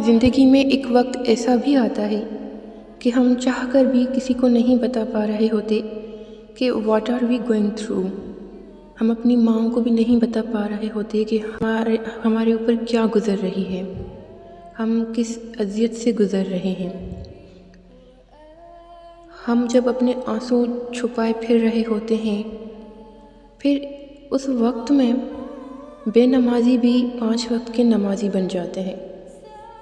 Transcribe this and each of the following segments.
زندگی میں ایک وقت ایسا بھی آتا ہے کہ ہم چاہ کر بھی کسی کو نہیں بتا پا رہے ہوتے کہ what are we going through. ہم اپنی ماں کو بھی نہیں بتا پا رہے ہوتے کہ ہمارے اوپر کیا گزر رہی ہے، ہم کس اذیت سے گزر رہے ہیں. ہم جب اپنے آنسو چھپائے پھر رہے ہوتے ہیں، پھر اس وقت میں بے نمازی بھی 5 وقت کے نمازی بن جاتے ہیں.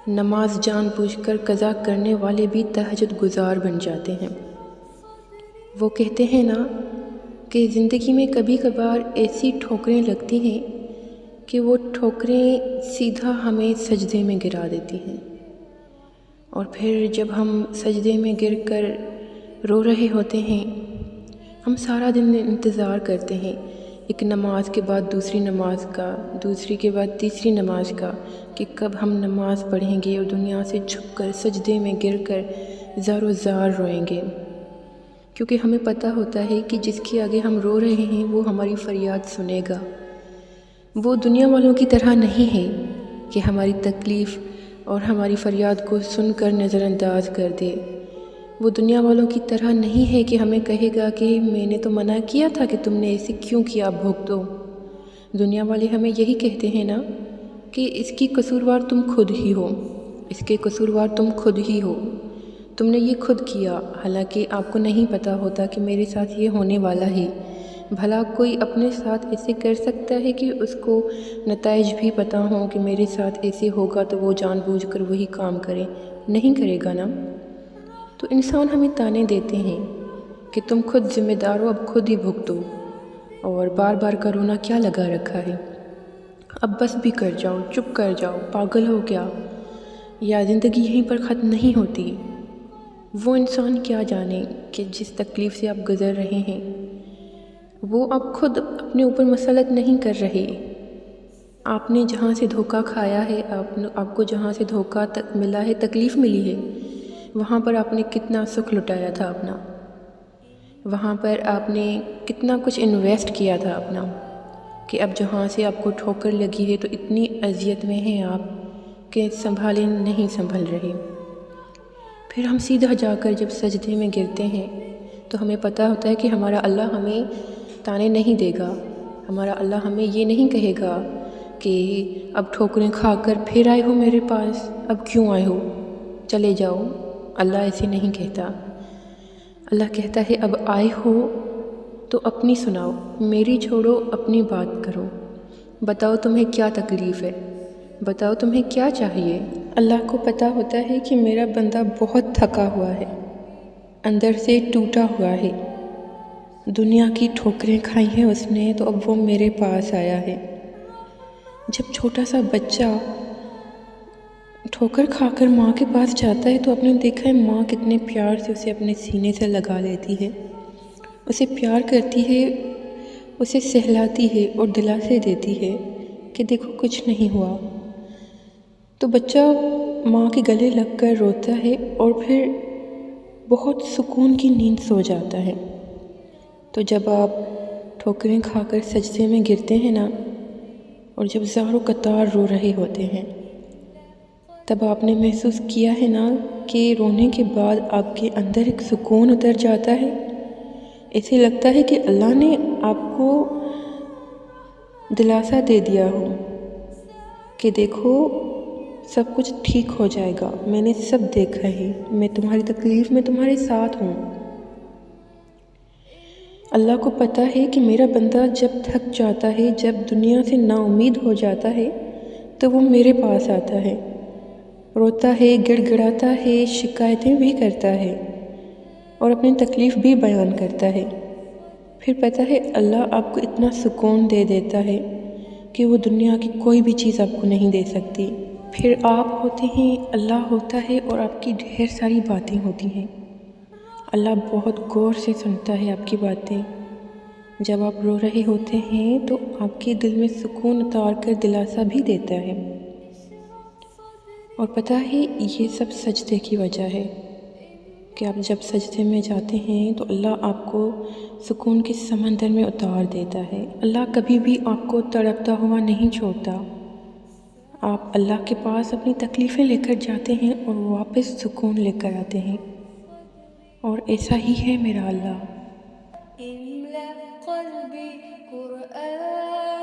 نماز جان بوجھ کر قضا کرنے والے بھی تہجد گزار بن جاتے ہیں. وہ کہتے ہیں نا کہ زندگی میں کبھی کبھار ایسی ٹھوکریں لگتی ہیں کہ وہ ٹھوکریں سیدھا ہمیں سجدے میں گرا دیتی ہیں، اور پھر جب ہم سجدے میں گر کر رو رہے ہوتے ہیں، ہم سارا دن انتظار کرتے ہیں ایک نماز کے بعد دوسری نماز کا، دوسری کے بعد تیسری نماز کا، کہ کب ہم نماز پڑھیں گے اور دنیا سے چھپ کر سجدے میں گر کر زار و زار روئیں گے. کیونکہ ہمیں پتہ ہوتا ہے کہ جس کے آگے ہم رو رہے ہیں وہ ہماری فریاد سنے گا. وہ دنیا والوں کی طرح نہیں ہے کہ ہماری تکلیف اور ہماری فریاد کو سن کر نظر انداز کر دے. وہ دنیا والوں کی طرح نہیں ہے کہ ہمیں کہے گا کہ میں نے تو منع کیا تھا کہ تم نے ایسے کیوں کیا، بھگتو. دنیا والے ہمیں یہی کہتے ہیں نا کہ اس کی قصوروار تم خود ہی ہو، اس کے قصوروار تم خود ہی ہو، تم نے یہ خود کیا. حالانکہ آپ کو نہیں پتہ ہوتا کہ میرے ساتھ یہ ہونے والا ہے. بھلا کوئی اپنے ساتھ ایسے کر سکتا ہے کہ اس کو نتائج بھی پتہ ہوں کہ میرے ساتھ ایسے ہوگا تو وہ جان بوجھ کر وہی کام کرے؟ نہیں کرے گا نا. تو انسان ہمیں تانے دیتے ہیں کہ تم خود ذمہ دار ہو، اب خود ہی بھگتو، اور بار بار کا رونا کیا لگا رکھا ہے. اب بس بھی کر جاؤ، چپ کر جاؤ، پاگل ہو کیا؟ یا زندگی یہیں پر ختم نہیں ہوتی؟ وہ انسان کیا جانے کہ جس تکلیف سے آپ گزر رہے ہیں وہ آپ خود اپنے اوپر مسلط نہیں کر رہے. آپ نے جہاں سے دھوکہ کھایا ہے، آپ کو جہاں سے دھوکہ ملا ہے، تکلیف ملی ہے، وہاں پر آپ نے کتنا سکھ لٹایا تھا اپنا، وہاں پر آپ نے کتنا کچھ انویسٹ کیا تھا اپنا، کہ اب جہاں سے آپ کو ٹھوکر لگی ہے تو اتنی اذیت میں ہیں آپ کہ سنبھالے نہیں سنبھل رہے. پھر ہم سیدھا جا کر جب سجدے میں گرتے ہیں تو ہمیں پتہ ہوتا ہے کہ ہمارا اللہ ہمیں تانے نہیں دے گا، ہمارا اللہ ہمیں یہ نہیں کہے گا کہ اب ٹھوکریں کھا کر پھر آئے ہو میرے پاس، اب کیوں آئے ہو، چلے جاؤ. اللہ ایسے نہیں کہتا. اللہ کہتا ہے اب آئے ہو تو اپنی سناؤ، میری چھوڑو، اپنی بات کرو. بتاؤ تمہیں کیا تکلیف ہے، بتاؤ تمہیں کیا چاہیے. اللہ کو پتہ ہوتا ہے کہ میرا بندہ بہت تھکا ہوا ہے، اندر سے ٹوٹا ہوا ہے، دنیا کی ٹھوکریں کھائی ہیں اس نے، تو اب وہ میرے پاس آیا ہے. جب چھوٹا سا بچہ ٹھوکر کھا کر ماں کے پاس جاتا ہے تو آپ نے دیکھا ہے ماں کتنے پیار سے اسے اپنے سینے سے لگا لیتی ہے، اسے پیار کرتی ہے، اسے سہلاتی ہے اور دلاسے دیتی ہے کہ دیکھو کچھ نہیں ہوا. تو بچہ ماں کے گلے لگ کر روتا ہے اور پھر بہت سکون کی نیند سو جاتا ہے. تو جب آپ ٹھوکریں کھا کر سجدے میں گرتے ہیں نا، اور جب زار و قطار رو رہے ہوتے ہیں، تب آپ نے محسوس کیا ہے نا کہ رونے کے بعد آپ کے اندر ایک سکون اتر جاتا ہے. ایسے لگتا ہے کہ اللہ نے آپ کو دلاسا دے دیا ہو کہ دیکھو سب کچھ ٹھیک ہو جائے گا، میں نے سب دیکھا ہے، میں تمہاری تکلیف میں تمہارے ساتھ ہوں. اللہ کو پتہ ہے کہ میرا بندہ جب تھک جاتا ہے، جب دنیا سے نا امید ہو جاتا ہے تو وہ میرے پاس آتا ہے، روتا ہے، گڑ گڑاتا ہے، شکایتیں بھی کرتا ہے اور اپنی تکلیف بھی بیان کرتا ہے. پھر پتہ ہے اللہ آپ کو اتنا سکون دے دیتا ہے کہ وہ دنیا کی کوئی بھی چیز آپ کو نہیں دے سکتی. پھر آپ ہوتے ہیں، اللہ ہوتا ہے، اور آپ کی ڈھیر ساری باتیں ہوتی ہیں. اللہ بہت غور سے سنتا ہے آپ کی باتیں. جب آپ رو رہے ہوتے ہیں تو آپ کے دل میں سکون اتار کر دلاسا بھی دیتا ہے. اور پتہ ہے یہ سب سجدے کی وجہ ہے کہ آپ جب سجدے میں جاتے ہیں تو اللہ آپ کو سکون کے سمندر میں اتار دیتا ہے. اللہ کبھی بھی آپ کو تڑپتا ہوا نہیں چھوڑتا. آپ اللہ کے پاس اپنی تکلیفیں لے کر جاتے ہیں اور واپس سکون لے کر آتے ہیں، اور ایسا ہی ہے میرا اللہ۔ املأ قلبي قرآن